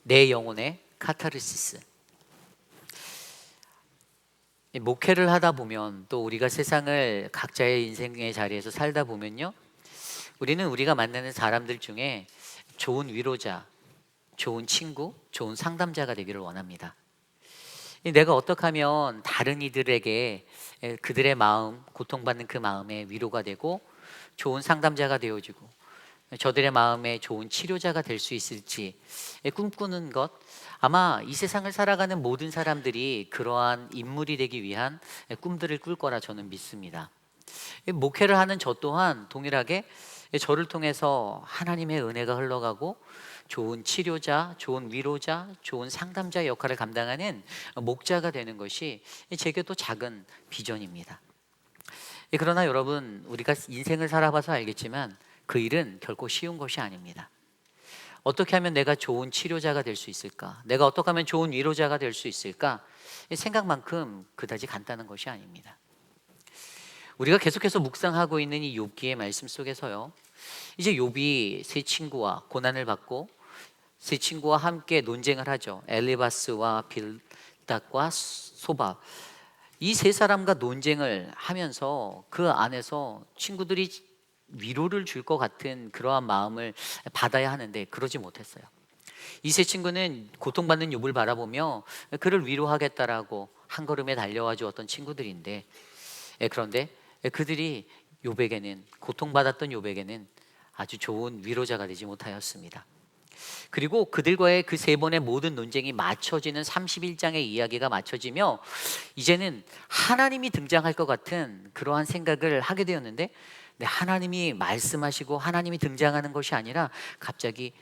내 영혼의 카타르시스. 목회를 하다 보면 또 우리가 세상을 각자의 인생의 자리에서 살다 보면요, 우리는 우리가 만나는 사람들 중에 좋은 위로자, 좋은 친구, 좋은 상담자가 되기를 원합니다. 내가 어떻게 하면 다른 이들에게 그들의 마음, 고통받는 그 마음에 위로가 되고 좋은 상담자가 되어주고 저들의 마음에 좋은 치료자가 될 수 있을지 꿈꾸는 것, 아마 이 세상을 살아가는 모든 사람들이 그러한 인물이 되기 위한 꿈들을 꿀 거라 저는 믿습니다. 목회를 하는 저 또한 동일하게 저를 통해서 하나님의 은혜가 흘러가고 좋은 치료자, 좋은 위로자, 좋은 상담자 역할을 감당하는 목자가 되는 것이 제게도 작은 비전입니다. 그러나 여러분, 우리가 인생을 살아봐서 알겠지만 그 일은 결코 쉬운 것이 아닙니다. 어떻게 하면 내가 좋은 치료자가 될 수 있을까? 내가 어떻게 하면 좋은 위로자가 될 수 있을까? 생각만큼 그다지 간단한 것이 아닙니다. 우리가 계속해서 묵상하고 있는 이 욥기의 말씀 속에서요, 이제 욥이 세 친구와 고난을 받고 세 친구와 함께 논쟁을 하죠. 엘리바스와 빌닷과 소밥, 이 세 사람과 논쟁을 하면서 그 안에서 친구들이 위로를 줄 것 같은 그러한 마음을 받아야 하는데 그러지 못했어요. 이 세 친구는 고통받는 욥을 바라보며 그를 위로하겠다라고 한 걸음에 달려와 주었던 친구들인데, 그런데 그들이 욥에게는, 고통받았던 욥에게는 아주 좋은 위로자가 되지 못하였습니다. 그리고 그들과의 그 세 번의 모든 논쟁이 맞춰지는 31장의 이야기가 맞춰지며 이제는 하나님이 등장할 것 같은 그러한 생각을 하게 되었는데, 하나님이 말씀하시고 하나님이 등장하는 것이 아니라 갑자기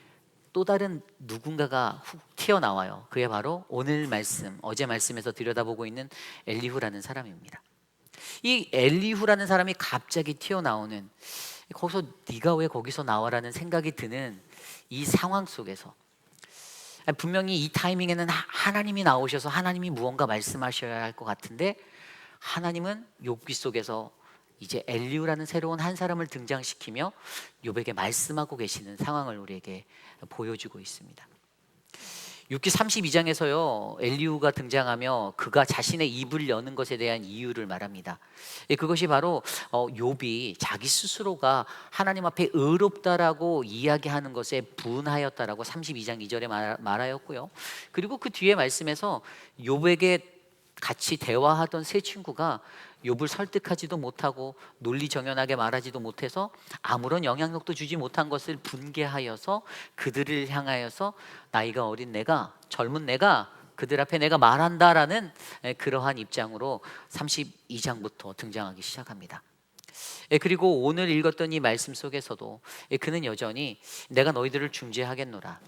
또 다른 누군가가 훅 튀어나와요. 그게 바로 오늘 말씀, 어제 말씀에서 들여다보고 있는 엘리후라는 사람입니다. 이 엘리후라는 사람이 갑자기 튀어나오는, 거기서 네가 왜 거기서 나와라는 생각이 드는 이 상황 속에서 분명히 이 타이밍에는 하나님이 나오셔서 하나님이 무언가 말씀하셔야 할 것 같은데, 하나님은 욥기 속에서 이제 엘리후라는 새로운 한 사람을 등장시키며 욥에게 말씀하고 계시는 상황을 우리에게 보여주고 있습니다. 욥기 32장에서요, 엘리후가 등장하며 그가 자신의 입을 여는 것에 대한 이유를 말합니다. 그것이 바로 욥이 자기 스스로가 하나님 앞에 의롭다라고 이야기하는 것에 분하였다라고 32장 2절에 말하였고요. 그리고 그 뒤에 말씀에서 욥에게 같이 대화하던 세 친구가 욥을 설득하지도 못하고 논리정연하게 말하지도 못해서 아무런 영향력도 주지 못한 것을 분개하여서 그들을 향하여서 나이가 어린 내가, 젊은 내가 그들 앞에 내가 말한다라는 그러한 입장으로 32장부터 등장하기 시작합니다. 그리고 오늘 읽었던 이 말씀 속에서도 그는 여전히 내가 너희들을 중재하겠노라,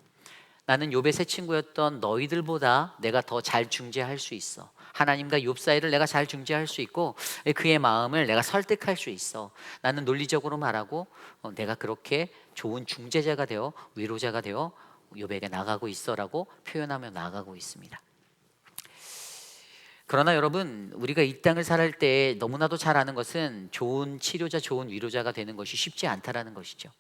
나는 욥의 새 친구였던 너희들보다 내가 더 잘 중재할 수 있어, 하나님과 욥 사이를 내가 잘 중재할 수 있고 그의 마음을 내가 설득할 수 있어, 나는 논리적으로 말하고 내가 그렇게 좋은 중재자가 되어 위로자가 되어 욥에게 나가고 있어라고 표현하며 나가고 있습니다. 그러나 여러분, 우리가 이 땅을 살할 때 너무나도 잘 아는 것은 좋은 치료자, 좋은 위로자가 되는 것이 쉽지 않다라는 것이죠.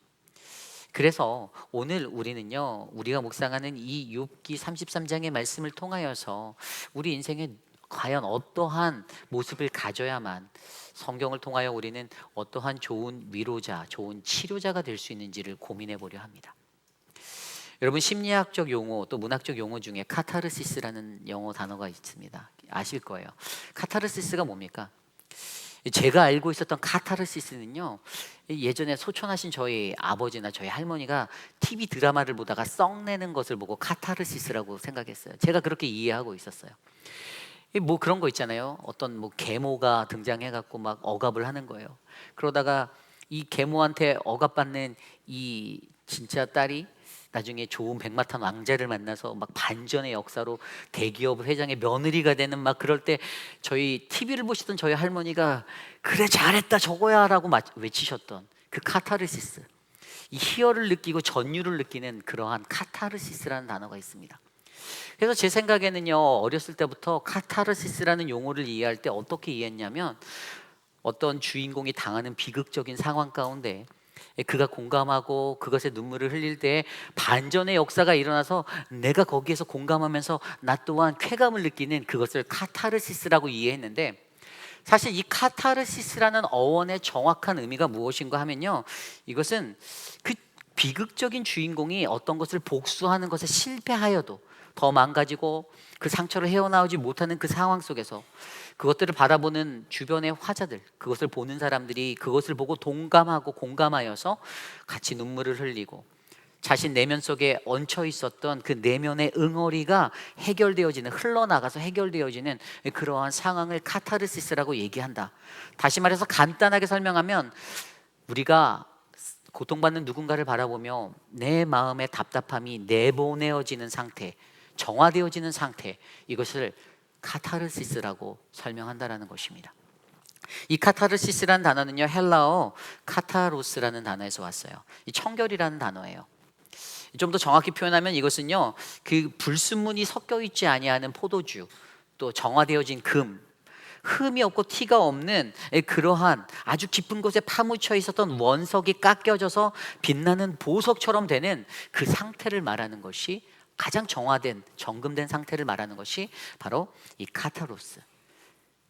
그래서 오늘 우리는요, 우리가 묵상하는 이 욥기 33장의 말씀을 통하여서 우리 인생에 과연 어떠한 모습을 가져야만 성경을 통하여 우리는 어떠한 좋은 위로자, 좋은 치료자가 될 수 있는지를 고민해 보려 합니다. 여러분, 심리학적 용어 또 문학적 용어 중에 카타르시스라는 영어 단어가 있습니다. 아실 거예요. 카타르시스가 뭡니까? 제가 알고 있었던 카타르시스는요, 예전에 소천하신 저희 아버지나 저희 할머니가 TV 드라마를 보다가 썩내는 것을 보고 카타르시스라고 생각했어요. 제가 그렇게 이해하고 있었어요. 뭐 그런 거 있잖아요. 어떤 뭐 계모가 등장해갖고 막 억압을 하는 거예요. 그러다가 이 계모한테 억압받는 이 진짜 딸이 나중에 좋은 백마탄 왕자를 만나서 막 반전의 역사로 대기업 회장의 며느리가 되는 막 그럴 때 저희 TV를 보시던 저희 할머니가 그래 잘했다 저거야라고 외치셨던 그 카타르시스, 이 희열을 느끼고 전율을 느끼는 그러한 카타르시스라는 단어가 있습니다. 그래서 제 생각에는요, 어렸을 때부터 카타르시스라는 용어를 이해할 때 어떻게 이해했냐면, 어떤 주인공이 당하는 비극적인 상황 가운데 그가 공감하고 그것에 눈물을 흘릴 때 반전의 역사가 일어나서 내가 거기에서 공감하면서 나 또한 쾌감을 느끼는 그것을 카타르시스라고 이해했는데, 사실 이 카타르시스라는 어원의 정확한 의미가 무엇인가 하면요, 이것은 그 비극적인 주인공이 어떤 것을 복수하는 것에 실패하여도 더 망가지고 그 상처를 헤어나오지 못하는 그 상황 속에서 그것들을 바라보는 주변의 화자들, 그것을 보는 사람들이 그것을 보고 동감하고 공감하여서 같이 눈물을 흘리고 자신 내면 속에 얹혀 있었던 그 내면의 응어리가 해결되어지는, 흘러나가서 해결되어지는 그러한 상황을 카타르시스라고 얘기한다. 다시 말해서 간단하게 설명하면, 우리가 고통받는 누군가를 바라보며 내 마음의 답답함이 내보내어지는 상태, 정화되어지는 상태, 이것을 카타르시스라고 설명한다라는 것입니다. 이 카타르시스라는 단어는요, 헬라어 카타로스라는 단어에서 왔어요. 이 청결이라는 단어예요. 좀 더 정확히 표현하면 이것은요, 그 불순물이 섞여 있지 아니하는 포도주, 또 정화되어진 금, 흠이 없고 티가 없는 그러한 아주 깊은 곳에 파묻혀 있었던 원석이 깎여져서 빛나는 보석처럼 되는 그 상태를 말하는 것이, 가장 정화된, 정금된 상태를 말하는 것이 바로 이 카타로스.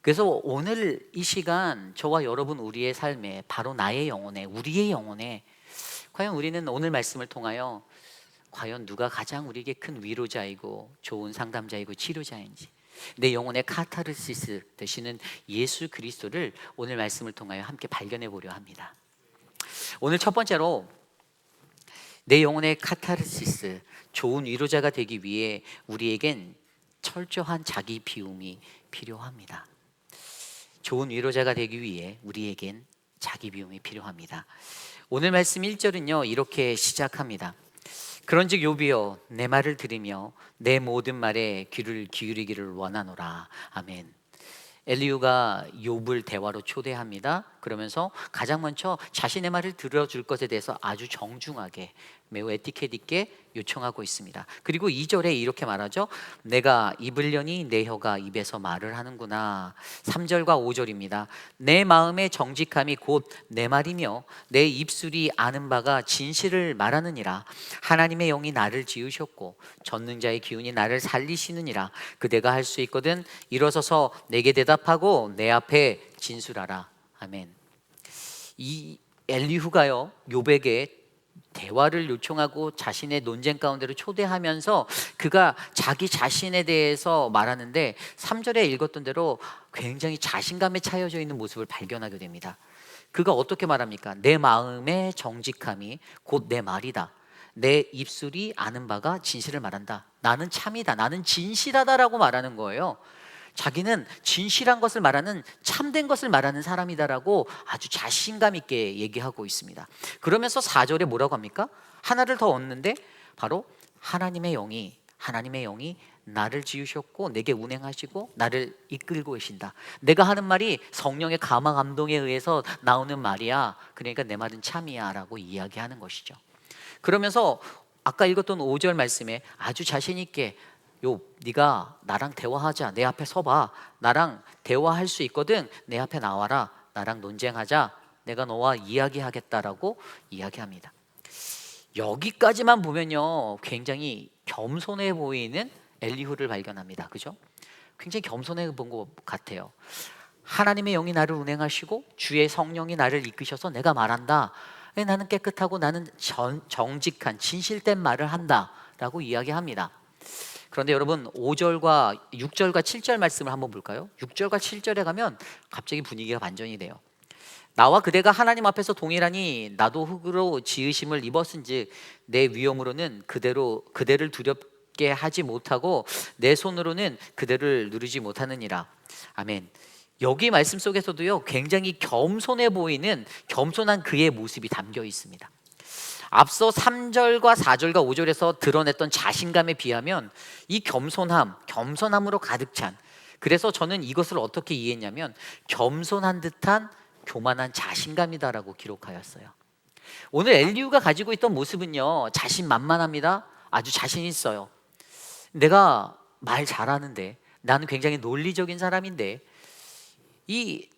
그래서 오늘 이 시간 저와 여러분, 우리의 삶에, 바로 나의 영혼에, 우리의 영혼에, 과연 우리는 오늘 말씀을 통하여 과연 누가 가장 우리에게 큰 위로자이고 좋은 상담자이고 치료자인지, 내 영혼의 카타르시스 되시는 예수 그리스도를 오늘 말씀을 통하여 함께 발견해 보려 합니다. 오늘 첫 번째로, 내 영혼의 카타르시스, 좋은 위로자가 되기 위해 우리에겐 철저한 자기 비움이 필요합니다. 좋은 위로자가 되기 위해 우리에겐 자기 비움이 필요합니다. 오늘 말씀 1절은요 이렇게 시작합니다. 그런즉 욥이여, 내 말을 들으며 내 모든 말에 귀를 기울이기를 원하노라. 아멘. 엘리후가 욥을 대화로 초대합니다. 그러면서 가장 먼저 자신의 말을 들어줄 것에 대해서 아주 정중하게, 매우 에티켓 있게 요청하고 있습니다. 그리고 2절에 이렇게 말하죠. 내가 입으려니 내 혀가 입에서 말을 하는구나. 3절과 5절입니다. 내 마음의 정직함이 곧 내 말이며 내 입술이 아는 바가 진실을 말하느니라. 하나님의 영이 나를 지으셨고 전능자의 기운이 나를 살리시느니라. 그대가 할 수 있거든 일어서서 내게 대답하고 내 앞에 진술하라. 아멘. 이 엘리후가요 욥에게 대화를 요청하고 자신의 논쟁 가운데로 초대하면서 그가 자기 자신에 대해서 말하는데, 3절에 읽었던 대로 굉장히 자신감에 차여져 있는 모습을 발견하게 됩니다. 그가 어떻게 말합니까? 내 마음의 정직함이 곧 내 말이다. 내 입술이 아는 바가 진실을 말한다. 나는 참이다. 나는 진실하다라고 말하는 거예요. 자기는 진실한 것을 말하는, 참된 것을 말하는 사람이다라고 아주 자신감 있게 얘기하고 있습니다. 그러면서 4절에 뭐라고 합니까? 하나를 더 얻는데, 바로 하나님의 영이 나를 지으셨고 내게 운행하시고 나를 이끌고 계신다. 내가 하는 말이 성령의 감화 감동에 의해서 나오는 말이야. 그러니까 내 말은 참이야 라고 이야기하는 것이죠. 그러면서 아까 읽었던 5절 말씀에 아주 자신 있게, 욥, 네가 나랑 대화하자. 내 앞에 서봐. 나랑 대화할 수 있거든. 내 앞에 나와라. 나랑 논쟁하자. 내가 너와 이야기하겠다라고 이야기합니다. 여기까지만 보면요 굉장히 겸손해 보이는 엘리후를 발견합니다. 그죠? 굉장히 겸손해 본 것 같아요. 하나님의 영이 나를 운행하시고 주의 성령이 나를 이끄셔서 내가 말한다. 나는 깨끗하고 나는 정직한 진실된 말을 한다라고 이야기합니다. 그런데 여러분 5절과 6절과 7절 말씀을 한번 볼까요? 6절과 7절에 가면 갑자기 분위기가 반전이 돼요. 나와 그대가 하나님 앞에서 동일하니 나도 흙으로 지으심을 입었은즉 내 위엄으로는 그대를 두렵게 하지 못하고 내 손으로는 그대를 누르지 못하느니라. 아멘. 여기 말씀 속에서도요 굉장히 겸손해 보이는 겸손한 그의 모습이 담겨 있습니다. 앞서 3절과 4절과 5절에서 드러냈던 자신감에 비하면 이 겸손함으로 가득 찬, 그래서 저는 이것을 어떻게 이해했냐면 겸손한 듯한 교만한 자신감이다라고 기록하였어요. 오늘 엘리후가 가지고 있던 모습은요 자신만만합니다. 아주 자신 있어요. 내가 말 잘하는데, 나는 굉장히 논리적인 사람인데, 이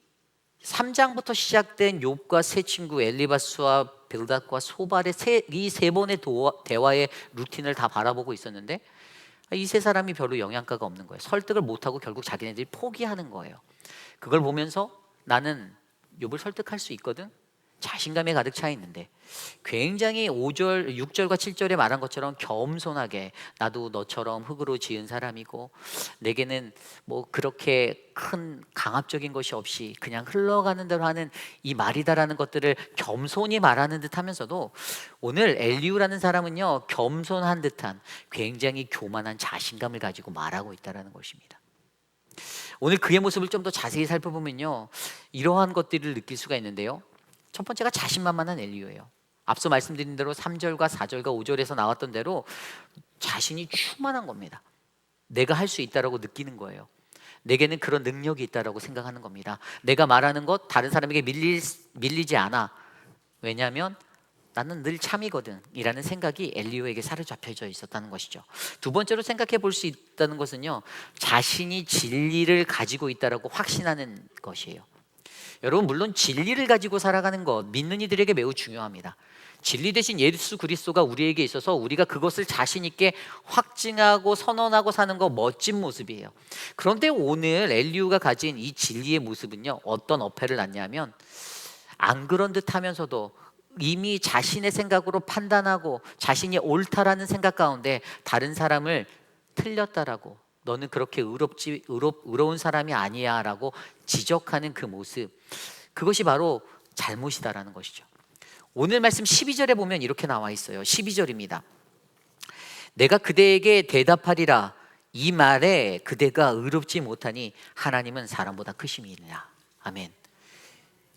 3장부터 시작된 욥과 세 친구 엘리바스와 빌닷과 소발의 이 세 번의 대화의 루틴을 다 바라보고 있었는데 이 세 사람이 별로 영양가가 없는 거예요. 설득을 못하고 결국 자기네들이 포기하는 거예요. 그걸 보면서 나는 욥을 설득할 수 있거든. 자신감에 가득 차 있는데 굉장히 5절, 6절과 7절에 말한 것처럼 겸손하게 나도 너처럼 흙으로 지은 사람이고 내게는 뭐 그렇게 큰 강압적인 것이 없이 그냥 흘러가는 대로 하는 이 말이다라는 것들을 겸손히 말하는 듯 하면서도 오늘 엘리후라는 사람은요, 겸손한 듯한 굉장히 교만한 자신감을 가지고 말하고 있다는 것입니다. 오늘 그의 모습을 좀 더 자세히 살펴보면요, 이러한 것들을 느낄 수가 있는데요. 첫 번째가 자신만만한 엘리후예요. 앞서 말씀드린 대로 3절과 4절과 5절에서 나왔던 대로 자신이 충만한 겁니다. 내가 할 수 있다라고 느끼는 거예요. 내게는 그런 능력이 있다라고 생각하는 겁니다. 내가 말하는 것 다른 사람에게 밀리지 않아. 왜냐하면 나는 늘 참이거든 이라는 생각이 엘리후에게 사로잡혀져 있었다는 것이죠. 두 번째로 생각해 볼 수 있다는 것은요, 자신이 진리를 가지고 있다라고 확신하는 것이에요. 여러분, 물론 진리를 가지고 살아가는 것 믿는 이들에게 매우 중요합니다. 진리 대신 예수 그리스도가 우리에게 있어서 우리가 그것을 자신 있게 확증하고 선언하고 사는 거 멋진 모습이에요. 그런데 오늘 엘리후가 가진 이 진리의 모습은요, 어떤 어폐를 낳냐면 안 그런 듯 하면서도 이미 자신의 생각으로 판단하고 자신이 옳다라는 생각 가운데 다른 사람을 틀렸다라고, 너는 그렇게 의로운 사람이 아니야 라고 지적하는 그 모습, 그것이 바로 잘못이다라는 것이죠. 오늘 말씀 12절에 보면 이렇게 나와 있어요. 12절입니다. 내가 그대에게 대답하리라. 이 말에 그대가 의롭지 못하니 하나님은 사람보다 크심이니라. 아멘.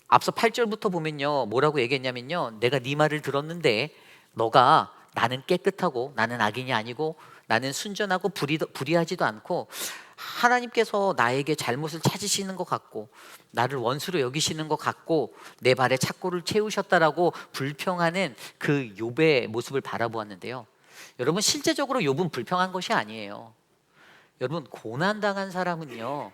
앞서 8절부터 보면요, 뭐라고 얘기했냐면요, 내가 네 말을 들었는데 너가 나는 깨끗하고 나는 악인이 아니고 나는 순전하고 불의하지도 않고 하나님께서 나에게 잘못을 찾으시는 것 같고 나를 원수로 여기시는 것 같고 내 발에 착고를 채우셨다라고 불평하는 그 욥의 모습을 바라보았는데요, 여러분, 실제적으로 욥은 불평한 것이 아니에요. 여러분, 고난당한 사람은요,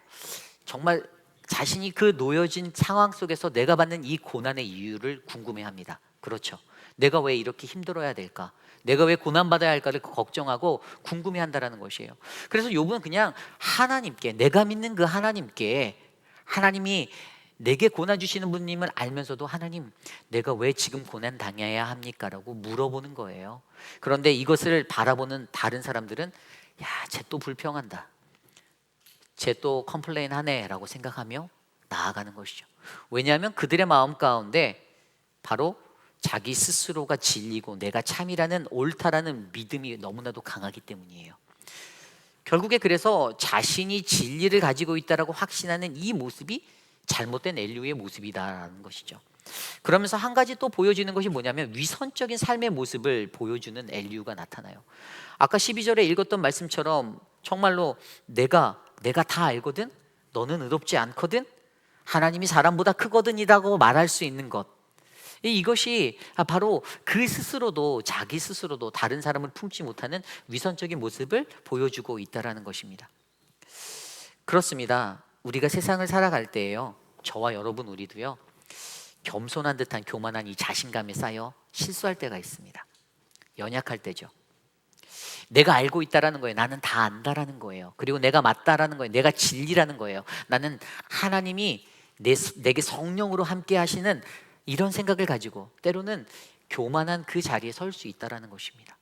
정말 자신이 그 놓여진 상황 속에서 내가 받는 이 고난의 이유를 궁금해합니다. 그렇죠. 내가 왜 이렇게 힘들어야 될까? 내가 왜 고난받아야 할까를 걱정하고 궁금해한다라는 것이에요. 그래서 욥은 그냥 하나님께, 내가 믿는 그 하나님께, 하나님이 내게 고난 주시는 분님을 알면서도 하나님, 내가 왜 지금 고난 당해야 합니까? 라고 물어보는 거예요. 그런데 이것을 바라보는 다른 사람들은 야, 쟤 또 불평한다, 쟤 또 컴플레인 하네 라고 생각하며 나아가는 것이죠. 왜냐하면 그들의 마음 가운데 바로 자기 스스로가 진리고 내가 참이라는, 옳다라는 믿음이 너무나도 강하기 때문이에요. 결국에 그래서 자신이 진리를 가지고 있다라고 확신하는 이 모습이 잘못된 엘리후의 모습이다라는 것이죠. 그러면서 한 가지 또 보여지는 것이 뭐냐면 위선적인 삶의 모습을 보여주는 엘리후가 나타나요. 아까 12절에 읽었던 말씀처럼 정말로 내가 다 알거든, 너는 의롭지 않거든, 하나님이 사람보다 크거든이라고 말할 수 있는 것, 이것이 바로 그 스스로도, 자기 스스로도 다른 사람을 품지 못하는 위선적인 모습을 보여주고 있다는 것입니다. 그렇습니다. 우리가 세상을 살아갈 때에요, 저와 여러분 우리도요, 겸손한 듯한 교만한 이 자신감에 쌓여 실수할 때가 있습니다. 연약할 때죠. 내가 알고 있다라는 거예요. 나는 다 안다라는 거예요. 그리고 내가 맞다라는 거예요. 내가 진리라는 거예요. 나는 하나님이 내게 성령으로 함께 하시는 이런 생각을 가지고 때로는 교만한 그 자리에 설 수 있다라는 것입니다.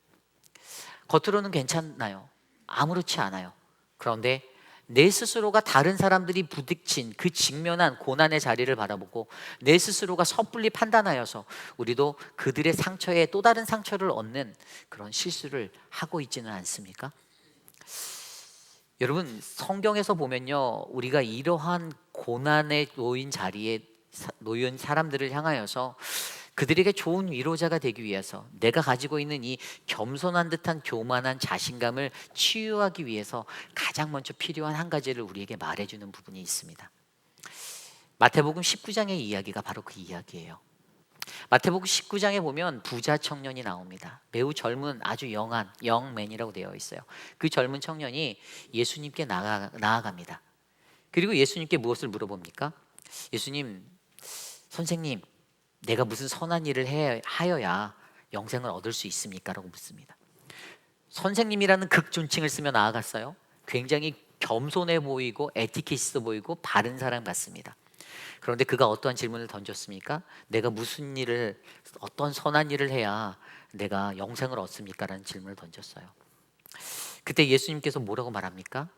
겉으로는 괜찮나요? 아무렇지 않아요. 그런데 내 스스로가 다른 사람들이 부딪힌 그 직면한 고난의 자리를 바라보고 내 스스로가 섣불리 판단하여서 우리도 그들의 상처에 또 다른 상처를 얻는 그런 실수를 하고 있지는 않습니까? 여러분, 성경에서 보면요, 우리가 이러한 고난에 놓인 사람들을 향하여서 그들에게 좋은 위로자가 되기 위해서 내가 가지고 있는 이 겸손한 듯한 교만한 자신감을 치유하기 위해서 가장 먼저 필요한 한 가지를 우리에게 말해주는 부분이 있습니다. 마태복음 19장의 이야기가 바로 그 이야기예요. 마태복음 19장에 보면 부자 청년이 나옵니다. 매우 젊은 아주 영한 영맨이라고 되어 있어요. 그 젊은 청년이 예수님께 나아갑니다. 그리고 예수님께 무엇을 물어봅니까? 예수님, 선생님, 내가 무슨 선한 일을 하여야 영생을 얻을 수 있습니까? 라고 묻습니다. 선생님이라는 극존칭을 쓰며 나아갔어요. 굉장히 겸손해 보이고 에티켓 있어 보이고 바른 사람 같습니다. 그런데 그가 어떠한 질문을 던졌습니까? 내가 무슨 일을, 어떤 선한 일을 해야 내가 영생을 얻습니까? 라는 질문을 던졌어요. 그때 예수님께서 뭐라고 말합니까?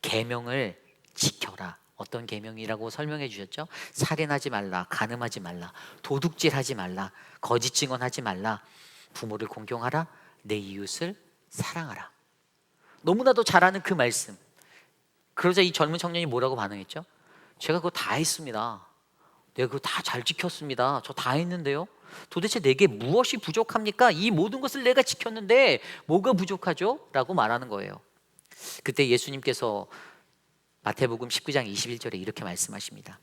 계명을 지켜라. 어떤 계명이라고 설명해 주셨죠? 살인하지 말라, 간음하지 말라, 도둑질하지 말라, 거짓 증언하지 말라, 부모를 공경하라, 내 이웃을 사랑하라. 너무나도 잘 아는 그 말씀. 그러자 이 젊은 청년이 뭐라고 반응했죠? 제가 그거 다 했습니다. 내가 그거 다 잘 지켰습니다. 저 다 했는데요. 도대체 내게 무엇이 부족합니까? 이 모든 것을 내가 지켰는데 뭐가 부족하죠? 라고 말하는 거예요. 그때 예수님께서 마태복음 19장 21절에 이렇게 말씀하십니다.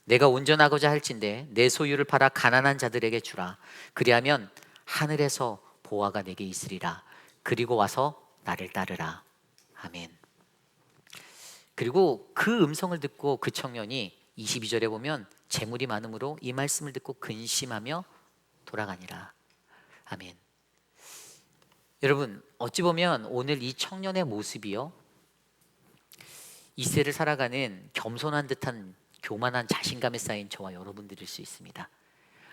내가 온전하고자 할진대 내 소유를 팔아 가난한 자들에게 주라. 그리하면 하늘에서 보화가 내게 있으리라. 그리고 와서 나를 따르라. 아멘. 그리고 그 음성을 듣고 그 청년이 22절에 보면 재물이 많음으로 이 말씀을 듣고 근심하며 돌아가니라. 아멘. 여러분, 어찌 보면 오늘 이 청년의 모습이요, 이 세를 살아가는 겸손한 듯한 교만한 자신감에 쌓인 저와 여러분들일 수 있습니다.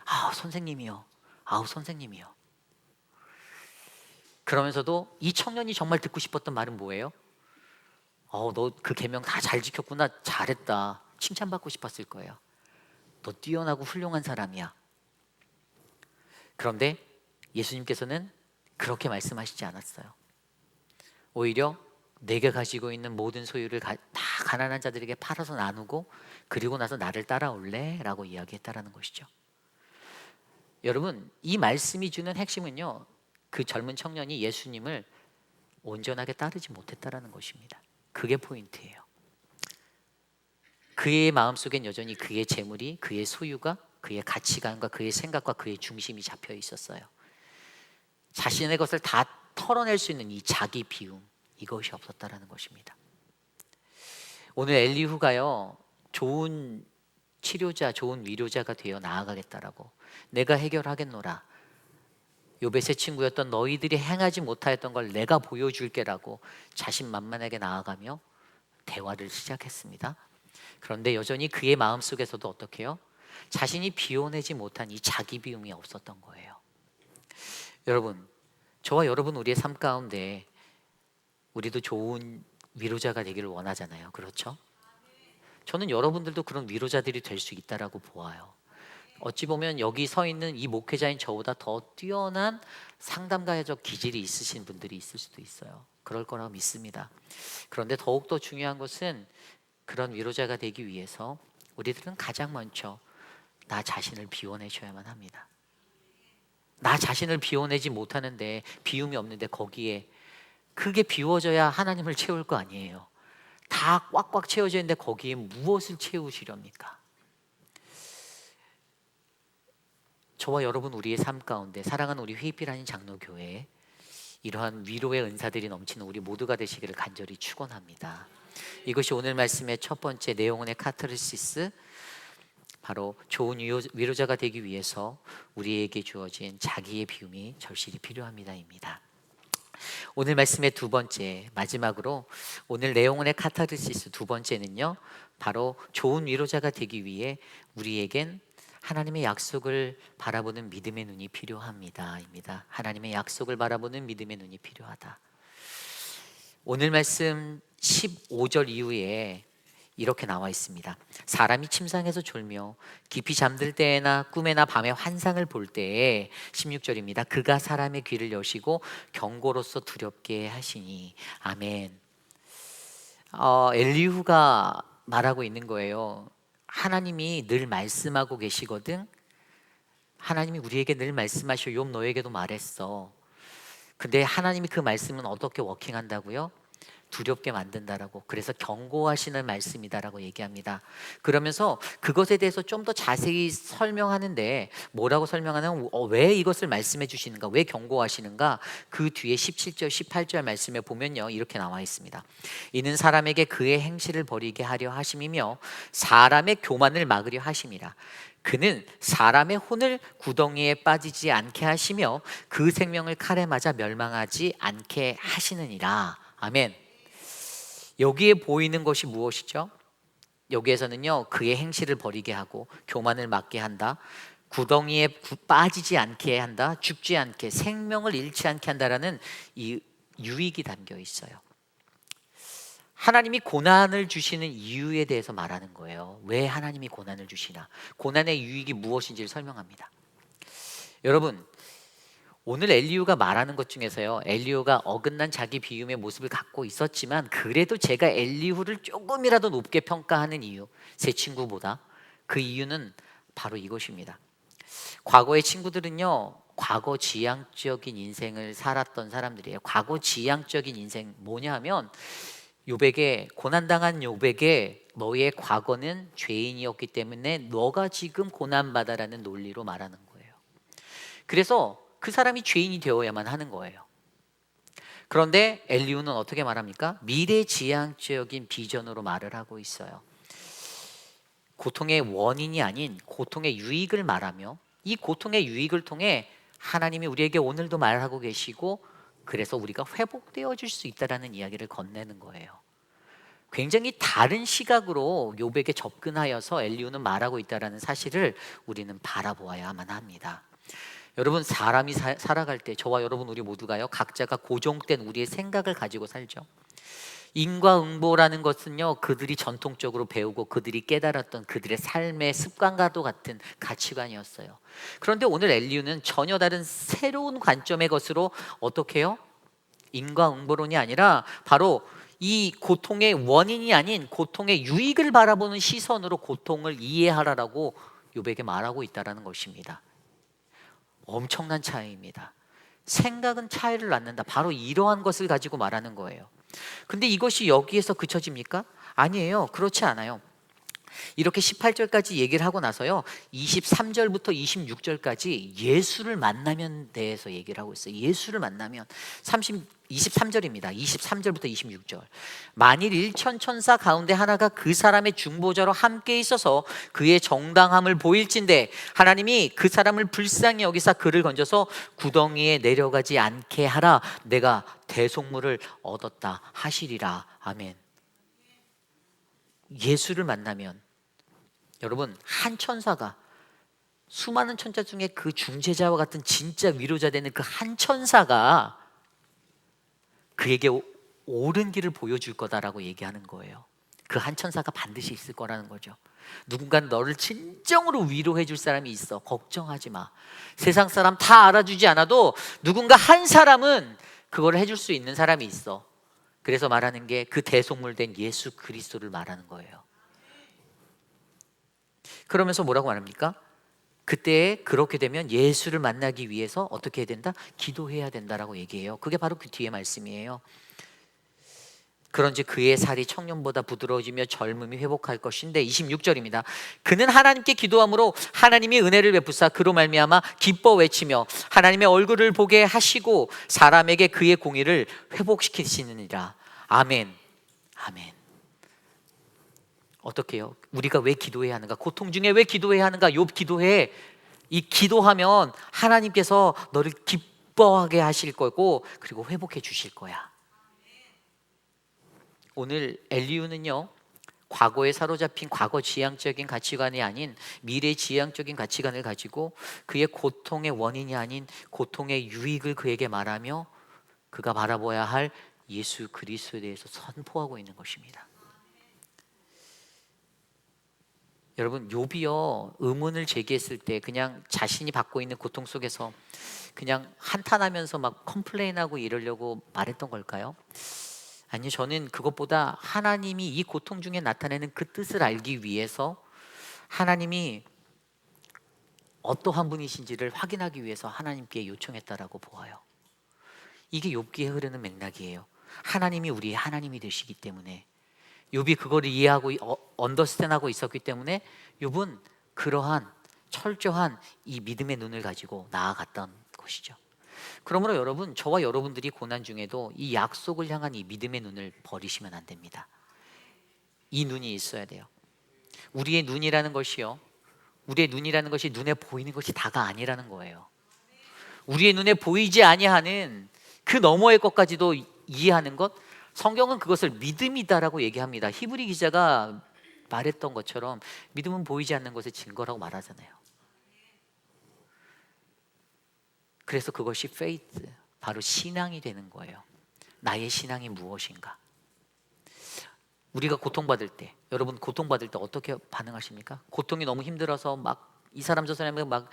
아우 선생님이요, 아우 선생님이요. 그러면서도 이 청년이 정말 듣고 싶었던 말은 뭐예요? 너 그 계명 다 잘 지켰구나, 잘했다, 칭찬받고 싶었을 거예요. 너 뛰어나고 훌륭한 사람이야. 그런데 예수님께서는 그렇게 말씀하시지 않았어요. 오히려 내가 가지고 있는 모든 소유를 다 가난한 자들에게 팔아서 나누고 그리고 나서 나를 따라올래? 라고 이야기했다라는 것이죠. 여러분, 이 말씀이 주는 핵심은요, 그 젊은 청년이 예수님을 온전하게 따르지 못했다라는 것입니다. 그게 포인트예요. 그의 마음속엔 여전히 그의 재물이, 그의 소유가, 그의 가치관과 그의 생각과 그의 중심이 잡혀 있었어요. 자신의 것을 다 털어낼 수 있는 이 자기 비움, 이것이 없었다라는 것입니다. 오늘 엘리후가요, 좋은 치료자, 좋은 위로자가 되어 나아가겠다라고, 내가 해결하겠노라, 욥의 세 친구였던 너희들이 행하지 못하였던 걸 내가 보여줄게라고 자신만만하게 나아가며 대화를 시작했습니다. 그런데 여전히 그의 마음속에서도 어떻게 해요? 자신이 비워내지 못한 이 자기 비움이 없었던 거예요. 여러분, 저와 여러분, 우리의 삶 가운데 우리도 좋은 위로자가 되기를 원하잖아요. 그렇죠? 저는 여러분들도 그런 위로자들이 될 수 있다라고 보아요. 어찌 보면 여기 서 있는 이 목회자인 저보다 더 뛰어난 상담가적 기질이 있으신 분들이 있을 수도 있어요. 그럴 거라고 믿습니다. 그런데 더욱더 중요한 것은 그런 위로자가 되기 위해서 우리들은 가장 먼저 나 자신을 비워내셔야만 합니다. 나 자신을 비워내지 못하는데, 비움이 없는데 거기에 그게 비워져야 하나님을 채울 거 아니에요. 다 꽉꽉 채워져 있는데 거기에 무엇을 채우시렵니까? 저와 여러분, 우리의 삶 가운데 사랑하는 우리 회의필 장로교회에 이러한 위로의 은사들이 넘치는 우리 모두가 되시기를 간절히 축원합니다. 이것이 오늘 말씀의 첫 번째 내용의 카타르시스, 바로 좋은 위로자가 되기 위해서 우리에게 주어진 자기의 비움이 절실히 필요합니다입니다. 오늘 말씀의 두 번째, 마지막으로 오늘 내용의 카타르시스 두 번째는요, 바로 좋은 위로자가 되기 위해 우리에겐 하나님의 약속을 바라보는 믿음의 눈이 필요합니다입니다. 하나님의 약속을 바라보는 믿음의 눈이 필요하다. 오늘 말씀 15절 이후에 이렇게 나와 있습니다. 사람이 침상에서 졸며 깊이 잠들 때나 꿈에나 밤에 환상을 볼 때에, 16절입니다. 그가 사람의 귀를 여시고 경고로서 두렵게 하시니. 아멘. 엘리후가 말하고 있는 거예요. 하나님이 늘 말씀하고 계시거든. 하나님이 우리에게 늘 말씀하셔. 욥 너에게도 말했어. 근데 하나님이 그 말씀은 어떻게 워킹한다고요? 두렵게 만든다라고. 그래서 경고하시는 말씀이다라고 얘기합니다. 그러면서 그것에 대해서 좀 더 자세히 설명하는데, 뭐라고 설명하냐면 왜 이것을 말씀해 주시는가, 왜 경고하시는가, 그 뒤에 17절 18절 말씀에 보면요, 이렇게 나와 있습니다. 이는 사람에게 그의 행실을 버리게 하려 하심이며 사람의 교만을 막으려 하심이라. 그는 사람의 혼을 구덩이에 빠지지 않게 하시며 그 생명을 칼에 맞아 멸망하지 않게 하시느니라. 아멘. 여기에 보이는 것이 무엇이죠? 여기에서는요, 그의 행실을 버리게 하고 교만을 막게 한다, 구덩이에 빠지지 않게 한다, 죽지 않게, 생명을 잃지 않게 한다라는 이 유익이 담겨 있어요. 하나님이 고난을 주시는 이유에 대해서 말하는 거예요. 왜 하나님이 고난을 주시나, 고난의 유익이 무엇인지를 설명합니다. 여러분, 오늘 엘리후가 말하는 것 중에서요, 엘리후가 어긋난 자기 비움의 모습을 갖고 있었지만 그래도 제가 엘리후를 조금이라도 높게 평가하는 이유, 제 친구보다, 그 이유는 바로 이것입니다. 과거의 친구들은요, 과거 지향적인 인생을 살았던 사람들이에요. 과거 지향적인 인생 뭐냐 하면, 욥에게, 고난당한 욥에게 너의 과거는 죄인이었기 때문에 너가 지금 고난받아라는 논리로 말하는 거예요. 그래서 그 사람이 죄인이 되어야만 하는 거예요. 그런데 엘리후는 어떻게 말합니까? 미래지향적인 비전으로 말을 하고 있어요. 고통의 원인이 아닌 고통의 유익을 말하며, 이 고통의 유익을 통해 하나님이 우리에게 오늘도 말하고 계시고, 그래서 우리가 회복되어 줄 수 있다라는 이야기를 건네는 거예요. 굉장히 다른 시각으로 욥에게 접근하여서 엘리후는 말하고 있다는 사실을 우리는 바라보아야만 합니다. 여러분, 사람이 살아갈 때 저와 여러분 우리 모두가요, 각자가 고정된 우리의 생각을 가지고 살죠. 인과응보라는 것은요, 그들이 전통적으로 배우고 그들이 깨달았던 그들의 삶의 습관과도 같은 가치관이었어요. 그런데 오늘 엘리후는 전혀 다른 새로운 관점의 것으로 어떻게 해요? 인과응보론이 아니라 바로 이 고통의 원인이 아닌 고통의 유익을 바라보는 시선으로 고통을 이해하라라고 욥에게 말하고 있다는 것입니다. 엄청난 차이입니다. 생각은 차이를 낳는다, 바로 이러한 것을 가지고 말하는 거예요. 근데 이것이 여기에서 그쳐집니까? 아니에요. 그렇지 않아요. 이렇게 18절까지 얘기를 하고 나서요, 23절부터 26절까지 예수를 만나면 대해서 얘기를 하고 있어요. 예수를 만나면 23절입니다. 23절부터 26절. 만일 일천 천사 가운데 하나가 그 사람의 중보자로 함께 있어서 그의 정당함을 보일진대 하나님이 그 사람을 불쌍히 여기사 그를 건져서 구덩이에 내려가지 않게 하라. 내가 대속물을 얻었다 하시리라. 아멘. 예수를 만나면 여러분, 한 천사가 수많은 천사 중에 그 중재자와 같은 진짜 위로자 되는 그 한 천사가 그에게 옳은 길을 보여줄 거다라고 얘기하는 거예요. 그 한 천사가 반드시 있을 거라는 거죠. 누군가 너를 진정으로 위로해 줄 사람이 있어. 걱정하지 마. 세상 사람 다 알아주지 않아도 누군가 한 사람은 그걸 해줄 수 있는 사람이 있어. 그래서 말하는 게 그 대속물 된 예수 그리스도를 말하는 거예요. 그러면서 뭐라고 말합니까? 그때 그렇게 되면 예수를 만나기 위해서 어떻게 해야 된다? 기도해야 된다라고 얘기해요. 그게 바로 그 뒤에 말씀이에요. 그런지 그의 살이 청년보다 부드러워지며 젊음이 회복할 것인데, 26절입니다. 그는 하나님께 기도함으로 하나님이 은혜를 베푸사 그로 말미암아 기뻐 외치며 하나님의 얼굴을 보게 하시고 사람에게 그의 공의를 회복시키시느니라. 아멘. 아멘. 어떻게 해요? 우리가 왜 기도해야 하는가? 고통 중에 왜 기도해야 하는가? 욥 기도해. 이 기도하면 하나님께서 너를 기뻐하게 하실 거고, 그리고 회복해 주실 거야. 오늘 엘리후는요, 과거에 사로잡힌 과거 지향적인 가치관이 아닌 미래 지향적인 가치관을 가지고 그의 고통의 원인이 아닌 고통의 유익을 그에게 말하며 그가 바라봐야 할 예수 그리스도에 대해서 선포하고 있는 것입니다. 여러분, 욥이요, 의문을 제기했을 때 그냥 자신이 받고 있는 고통 속에서 그냥 한탄하면서 막 컴플레인하고 이러려고 말했던 걸까요? 아니요, 저는 그것보다 하나님이 이 고통 중에 나타내는 그 뜻을 알기 위해서 하나님이 어떠한 분이신지를 확인하기 위해서 하나님께 요청했다라고 보아요. 이게 욥기에 흐르는 맥락이에요. 하나님이 우리의 하나님이 되시기 때문에, 욥이 그거를 이해하고 언더스탠하고 있었기 때문에 욥은 그러한 철저한 이 믿음의 눈을 가지고 나아갔던 것이죠. 그러므로 여러분, 저와 여러분들이 고난 중에도 이 약속을 향한 이 믿음의 눈을 버리시면 안 됩니다. 이 눈이 있어야 돼요. 우리의 눈이라는 것이요, 우리의 눈이라는 것이 눈에 보이는 것이 다가 아니라는 거예요. 우리의 눈에 보이지 아니하는 그 너머의 것까지도 이해하는 것, 성경은 그것을 믿음이다라고 얘기합니다. 히브리 기자가 말했던 것처럼 믿음은 보이지 않는 것의 증거라고 말하잖아요. 그래서 그것이 faith, 바로 신앙이 되는 거예요. 나의 신앙이 무엇인가? 우리가 고통받을 때, 여러분 고통받을 때 어떻게 반응하십니까? 고통이 너무 힘들어서 막 이 사람 저 사람이 막,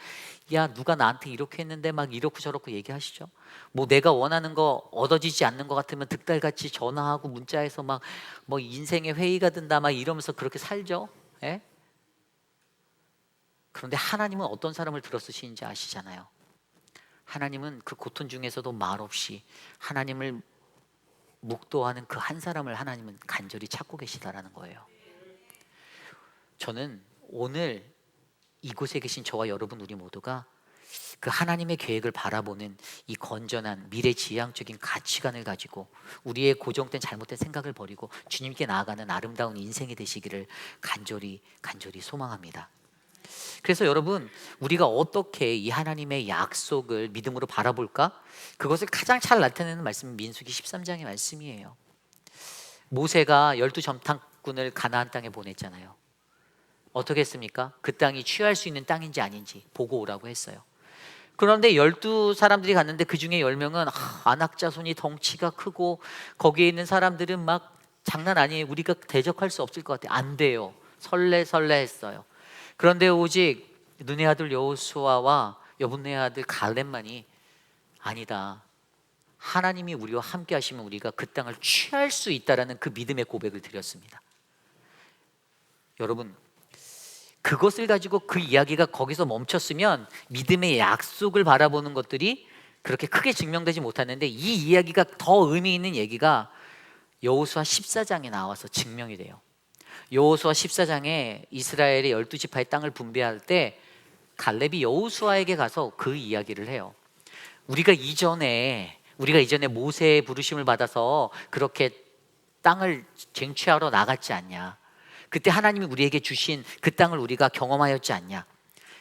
야 누가 나한테 이렇게 했는데 막 이렇고 저렇고 얘기하시죠. 뭐 내가 원하는 거 얻어지지 않는 것 같으면 득달같이 전화하고 문자해서 막 뭐 인생의 회의가 든다 막 이러면서 그렇게 살죠. 예? 그런데 하나님은 어떤 사람을 들어쓰시는지 아시잖아요. 하나님은 그 고통 중에서도 말없이 하나님을 묵도하는 그 한 사람을 하나님은 간절히 찾고 계시다라는 거예요. 저는 오늘 이곳에 계신 저와 여러분 우리 모두가 그 하나님의 계획을 바라보는 이 건전한 미래지향적인 가치관을 가지고 우리의 고정된 잘못된 생각을 버리고 주님께 나아가는 아름다운 인생이 되시기를 간절히 소망합니다. 그래서 여러분, 우리가 어떻게 이 하나님의 약속을 믿음으로 바라볼까? 그것을 가장 잘 나타내는 말씀은 민수기 13장의 말씀이에요. 모세가 12 정탐꾼을 가나안 땅에 보냈잖아요. 어떻게 했습니까? 그 땅이 취할 수 있는 땅인지 아닌지 보고 오라고 했어요. 그런데 12사람들이 갔는데 그 중에 10명은 안악자손이 덩치가 크고 거기에 있는 사람들은 막 장난 아니에요. 우리가 대적할 수 없을 것 같아요. 안 돼요. 설레설레했어요. 그런데 오직 눈의 아들 여호수아와 여분의 아들 갈렙만이 아니다. 하나님이 우리와 함께 하시면 우리가 그 땅을 취할 수 있다라는 그 믿음의 고백을 드렸습니다. 여러분, 그것을 가지고 그 이야기가 거기서 멈췄으면 믿음의 약속을 바라보는 것들이 그렇게 크게 증명되지 못하는데 이 이야기가 더 의미 있는 얘기가 여호수아 14장에 나와서 증명이 돼요. 여호수아 14장에 이스라엘의 12지파의 땅을 분배할 때 갈렙이 여호수아에게 가서 그 이야기를 해요. 우리가 이전에 모세의 부르심을 받아서 그렇게 땅을 쟁취하러 나갔지 않냐. 그때 하나님이 우리에게 주신 그 땅을 우리가 경험하였지 않냐.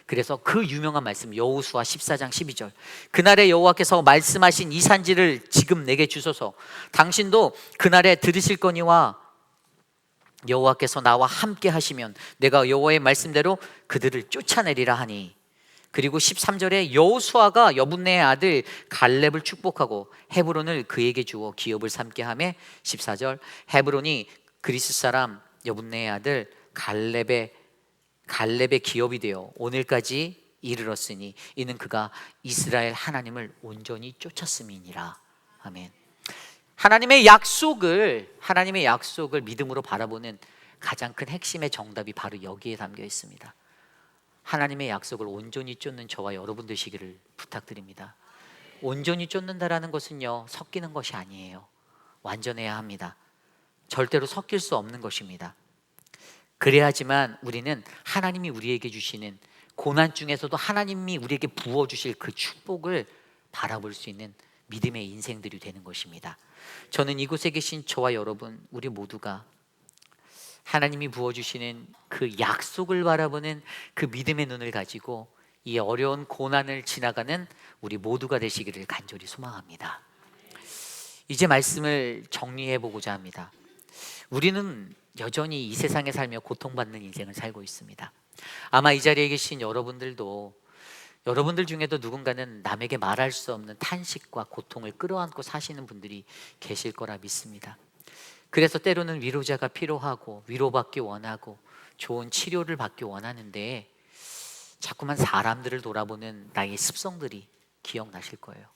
그래서 그 유명한 말씀 여호수아 14장 12절, 그날에 여호와께서 말씀하신 이 산지를 지금 내게 주소서. 당신도 그날에 들으실 거니와 여호와께서 나와 함께 하시면 내가 여호와의 말씀대로 그들을 쫓아내리라 하니. 그리고 13절에 여호수아가 여분네의 아들 갈렙을 축복하고 헤브론을 그에게 주어 기업을 삼게 하며 14절, 헤브론이 그리스 사람 여분네의 아들 갈렙의 기업이 되어 오늘까지 이르렀으니 이는 그가 이스라엘 하나님을 온전히 쫓았음이니라. 아멘. 하나님의 약속을 믿음으로 바라보는 가장 큰 핵심의 정답이 바로 여기에 담겨 있습니다. 하나님의 약속을 온전히 쫓는 저와 여러분 되시기를 부탁드립니다. 온전히 쫓는다라는 것은요, 섞이는 것이 아니에요. 완전해야 합니다. 절대로 섞일 수 없는 것입니다. 그래야지만 우리는 하나님이 우리에게 주시는 고난 중에서도 하나님이 우리에게 부어주실 그 축복을 바라볼 수 있는 믿음의 인생들이 되는 것입니다. 저는 이곳에 계신 저와 여러분 우리 모두가 하나님이 부어주시는 그 약속을 바라보는 그 믿음의 눈을 가지고 이 어려운 고난을 지나가는 우리 모두가 되시기를 간절히 소망합니다. 이제 말씀을 정리해 보고자 합니다. 우리는 여전히 이 세상에 살며 고통받는 인생을 살고 있습니다. 아마 이 자리에 계신 여러분들도 여러분들 중에도 누군가는 남에게 말할 수 없는 탄식과 고통을 끌어안고 사시는 분들이 계실 거라 믿습니다. 그래서 때로는 위로자가 필요하고 위로받기 원하고 좋은 치료를 받기 원하는데 자꾸만 사람들을 돌아보는 나의 습성들이 기억나실 거예요.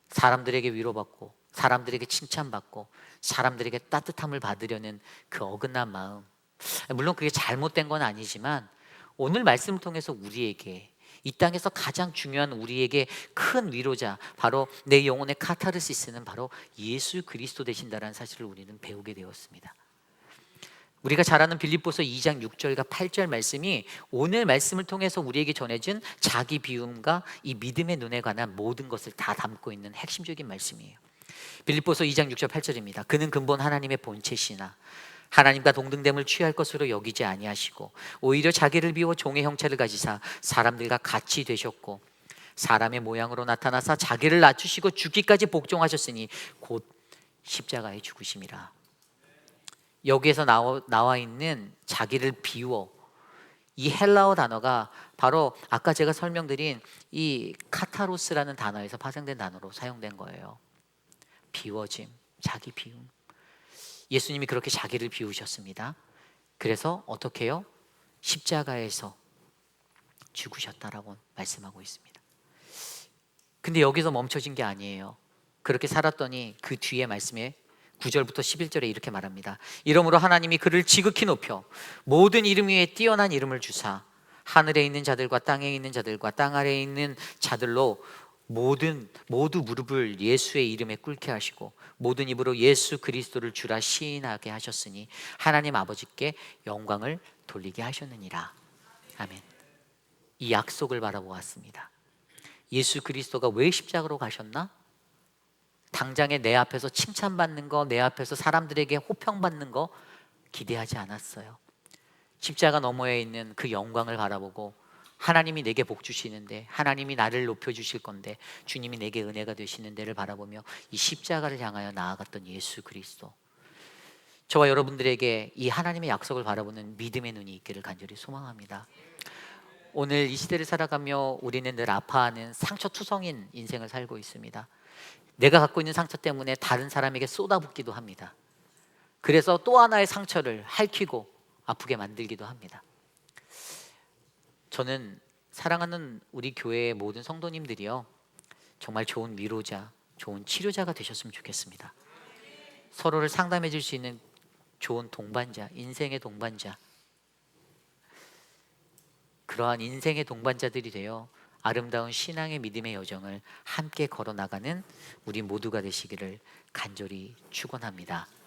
사람들에게 위로받고 사람들에게 칭찬받고 사람들에게 따뜻함을 받으려는 그 어긋난 마음, 물론 그게 잘못된 건 아니지만 오늘 말씀을 통해서 우리에게 이 땅에서 가장 중요한 우리에게 큰 위로자, 바로 내 영혼의 카타르시스는 바로 예수 그리스도 되신다라는 사실을 우리는 배우게 되었습니다. 우리가 잘 아는 빌립보서 2장 6절과 8절 말씀이 오늘 말씀을 통해서 우리에게 전해진 자기 비움과 이 믿음의 눈에 관한 모든 것을 다 담고 있는 핵심적인 말씀이에요. 빌립보서 2장 6절 8절입니다. 그는 근본 하나님의 본체시나 하나님과 동등됨을 취할 것으로 여기지 아니하시고 오히려 자기를 비워 종의 형체를 가지사 사람들과 같이 되셨고 사람의 모양으로 나타나사 자기를 낮추시고 죽기까지 복종하셨으니 곧 십자가에 죽으심이라. 여기에서 나와 있는 자기를 비워, 이 헬라어 단어가 바로 아까 제가 설명드린 이 카타로스라는 단어에서 파생된 단어로 사용된 거예요. 비워짐, 자기 비움. 예수님이 그렇게 자기를 비우셨습니다. 그래서 어떻게 해요? 십자가에서 죽으셨다라고 말씀하고 있습니다. 근데 여기서 멈춰진 게 아니에요. 그렇게 살았더니 그 뒤에 말씀에 9절부터 11절에 이렇게 말합니다. 이러므로 하나님이 그를 지극히 높여 모든 이름 위에 뛰어난 이름을 주사 하늘에 있는 자들과 땅에 있는 자들과 땅 아래에 있는 자들로 모두 무릎을 예수의 이름에 꿇게 하시고 모든 입으로 예수 그리스도를 주라 시인하게 하셨으니 하나님 아버지께 영광을 돌리게 하셨느니라. 아멘. 이 약속을 바라보았습니다. 예수 그리스도가 왜 십자가로 가셨나? 당장에 내 앞에서 칭찬받는 거, 내 앞에서 사람들에게 호평받는 거 기대하지 않았어요. 십자가 너머에 있는 그 영광을 바라보고 하나님이 내게 복 주시는데, 하나님이 나를 높여주실 건데, 주님이 내게 은혜가 되시는 데를 바라보며 이 십자가를 향하여 나아갔던 예수 그리스도. 저와 여러분들에게 이 하나님의 약속을 바라보는 믿음의 눈이 있기를 간절히 소망합니다. 오늘 이 시대를 살아가며 우리는 늘 아파하는 상처투성인 인생을 살고 있습니다. 내가 갖고 있는 상처 때문에 다른 사람에게 쏟아붓기도 합니다. 그래서 또 하나의 상처를 핥히고 아프게 만들기도 합니다. 저는 사랑하는 우리 교회의 모든 성도님들이요, 정말 좋은 위로자, 좋은 치료자가 되셨으면 좋겠습니다. 서로를 상담해 줄 수 있는 좋은 동반자, 인생의 동반자, 그러한 인생의 동반자들이 되어 아름다운 신앙의 믿음의 여정을 함께 걸어나가는 우리 모두가 되시기를 간절히 축원합니다.